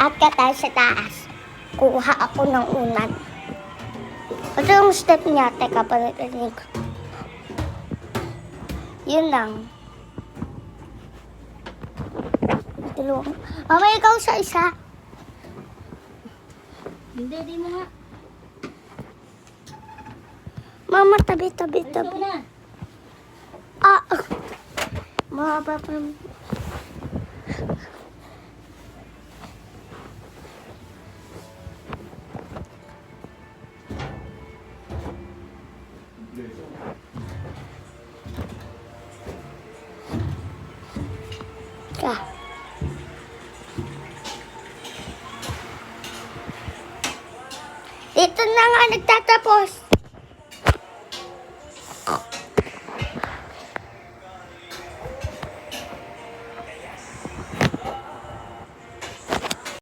Akyat tayo sa taas. Kuha ako ng unan. Ito yung step niya. Teka, palinig. Yun lang. Tulungan. Mama, ikaw sa isa. Hindi, di mo nga. Mama, tabi. Alis mo na. Ah! Mahaba pa. Ka. Dito na nga nagtatapos.